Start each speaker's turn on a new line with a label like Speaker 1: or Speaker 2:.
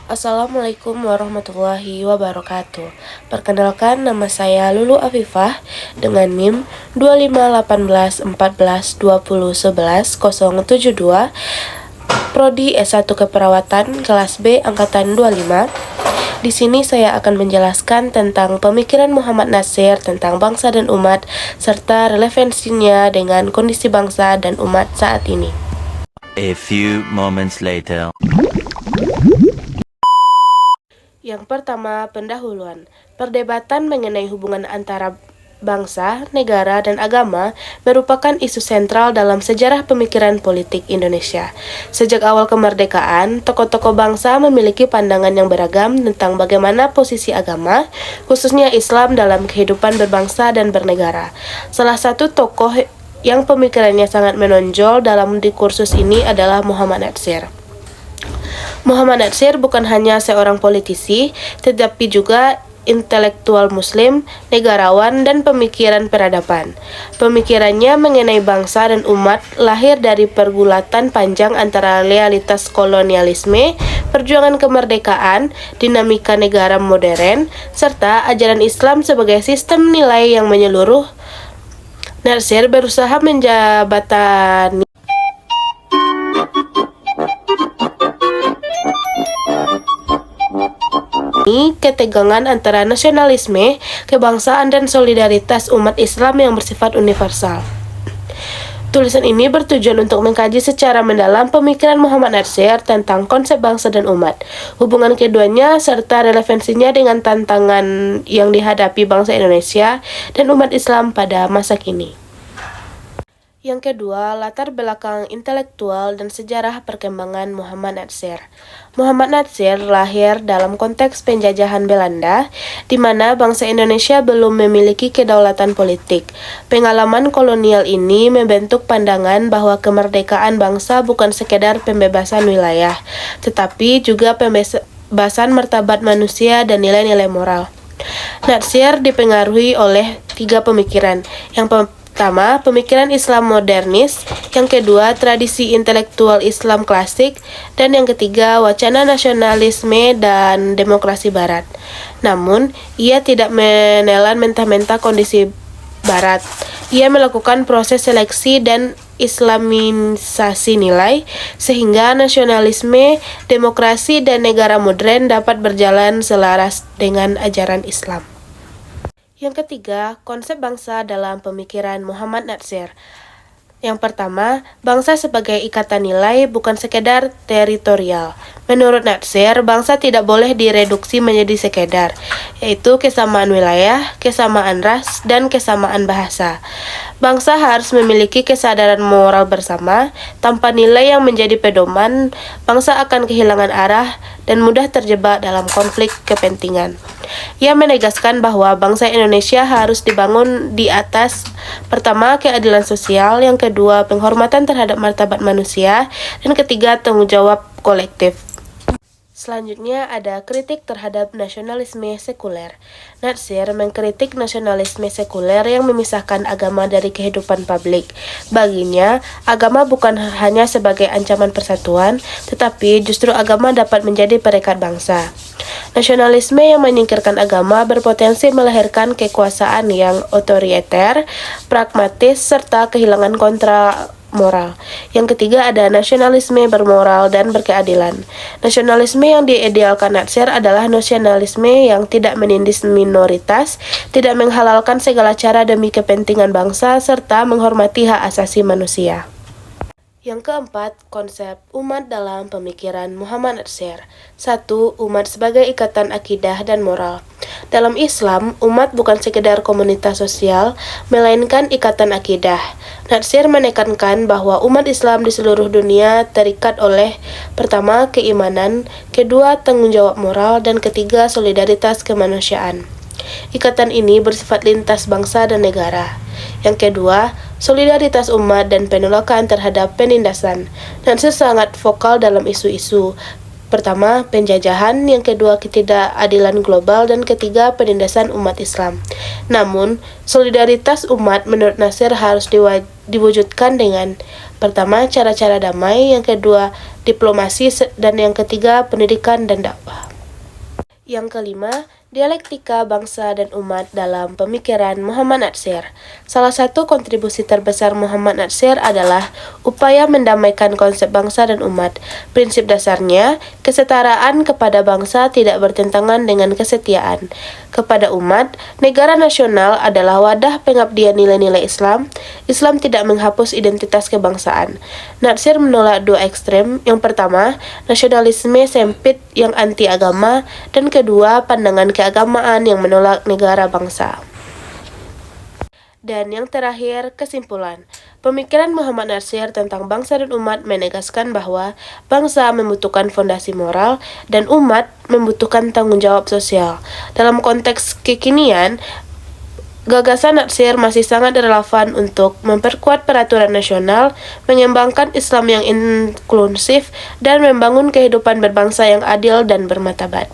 Speaker 1: Assalamualaikum warahmatullahi wabarakatuh. Perkenalkan, nama saya Lulu Afifah dengan NIM 2518142011 Prodi S1 Keperawatan kelas B angkatan 25. Di sini saya akan menjelaskan tentang pemikiran Muhammad Natsir tentang bangsa dan umat serta relevansinya dengan kondisi bangsa dan umat saat ini.
Speaker 2: A few moments later.
Speaker 1: Yang pertama, pendahuluan. Perdebatan mengenai hubungan antara bangsa, negara, dan agama merupakan isu sentral dalam sejarah pemikiran politik Indonesia. Sejak awal kemerdekaan, tokoh-tokoh bangsa memiliki pandangan yang beragam tentang bagaimana posisi agama, khususnya Islam dalam kehidupan berbangsa dan bernegara. Salah satu tokoh yang pemikirannya sangat menonjol dalam diskursus ini adalah Muhammad Natsir. Muhammad Natsir bukan hanya seorang politisi, tetapi juga intelektual muslim, negarawan, dan pemikiran peradaban. Pemikirannya mengenai bangsa dan umat lahir dari pergulatan panjang antara realitas kolonialisme, perjuangan kemerdekaan, dinamika negara modern, serta ajaran Islam sebagai sistem nilai yang menyeluruh. Natsir berusaha menjabatani ketegangan antara nasionalisme, kebangsaan, dan solidaritas umat Islam yang bersifat universal. Tulisan ini bertujuan untuk mengkaji secara mendalam pemikiran Muhammad Natsir tentang konsep bangsa dan umat, hubungan keduanya, serta relevansinya dengan tantangan yang dihadapi bangsa Indonesia dan umat Islam pada masa kini. Yang kedua, latar belakang intelektual dan sejarah perkembangan Muhammad Natsir. Muhammad Natsir lahir dalam konteks penjajahan Belanda, di mana bangsa Indonesia belum memiliki kedaulatan politik. Pengalaman kolonial ini membentuk pandangan bahwa kemerdekaan bangsa bukan sekedar pembebasan wilayah, tetapi juga pembebasan martabat manusia dan nilai-nilai moral. Natsir dipengaruhi oleh tiga pemikiran. Yang pertama, pemikiran Islam modernis, yang kedua, tradisi intelektual Islam klasik, dan yang ketiga, wacana nasionalisme dan demokrasi Barat. Namun, ia tidak menelan mentah-mentah kondisi Barat. Ia melakukan proses seleksi dan islamisasi nilai, sehingga nasionalisme, demokrasi, dan negara modern dapat berjalan selaras dengan ajaran Islam. Yang ketiga, konsep bangsa dalam pemikiran Muhammad Natsir. Yang pertama, bangsa sebagai ikatan nilai bukan sekedar teritorial. Menurut Natsir, bangsa tidak boleh direduksi menjadi sekedar, yaitu kesamaan wilayah, kesamaan ras, dan kesamaan bahasa. Bangsa harus memiliki kesadaran moral bersama. Tanpa nilai yang menjadi pedoman, bangsa akan kehilangan arah dan mudah terjebak dalam konflik kepentingan. Ia menegaskan bahwa bangsa Indonesia harus dibangun di atas, pertama, keadilan sosial, yang kedua, penghormatan terhadap martabat manusia, dan ketiga, tanggung jawab kolektif. Selanjutnya ada kritik terhadap nasionalisme sekuler. Natsir mengkritik nasionalisme sekuler yang memisahkan agama dari kehidupan publik. Baginya, agama bukan hanya sebagai ancaman persatuan, tetapi justru agama dapat menjadi perekat bangsa. Nasionalisme yang menyingkirkan agama berpotensi melahirkan kekuasaan yang otoriter, pragmatis, serta kehilangan kontra moral. Yang ketiga ada nasionalisme bermoral dan berkeadilan. Nasionalisme yang diidealkan Natsir adalah nasionalisme yang tidak menindas minoritas, tidak menghalalkan segala cara demi kepentingan bangsa, serta menghormati hak asasi manusia. Yang keempat, konsep umat dalam pemikiran Muhammad Natsir. 1. Umat sebagai ikatan akidah dan moral. Dalam Islam, umat bukan sekedar komunitas sosial, melainkan ikatan akidah. Natsir menekankan bahwa umat Islam di seluruh dunia terikat oleh, pertama, keimanan, kedua, tanggung jawab moral, dan ketiga, solidaritas kemanusiaan. Ikatan ini bersifat lintas bangsa dan negara. Yang kedua, solidaritas umat dan penolakan terhadap penindasan. Natsir sangat vokal dalam isu-isu Pertama, penjajahan, yang kedua, ketidakadilan global, dan ketiga, penindasan umat Islam. Namun, solidaritas umat menurut Natsir harus diwujudkan dengan pertama, cara-cara damai, yang kedua, diplomasi, dan yang ketiga, pendidikan dan dakwah. Yang kelima, dialektika bangsa dan umat dalam pemikiran Muhammad Natsir. Salah satu kontribusi terbesar Muhammad Natsir adalah upaya mendamaikan konsep bangsa dan umat. Prinsip dasarnya, kesetaraan kepada bangsa tidak bertentangan dengan kesetiaan kepada umat. Negara nasional adalah wadah pengabdian nilai-nilai Islam. Islam tidak menghapus identitas kebangsaan. Natsir menolak dua ekstrem. Yang pertama, nasionalisme sempit yang anti agama, dan kedua, pandangan keagamaan yang menolak negara bangsa. Dan yang terakhir, kesimpulan. Pemikiran Muhammad Natsir tentang bangsa dan umat menegaskan bahwa bangsa membutuhkan fondasi moral dan umat membutuhkan tanggung jawab sosial. Dalam konteks kekinian, gagasan Natsir masih sangat relevan untuk memperkuat peraturan nasional, mengembangkan Islam yang inklusif, dan membangun kehidupan berbangsa yang adil dan bermartabat.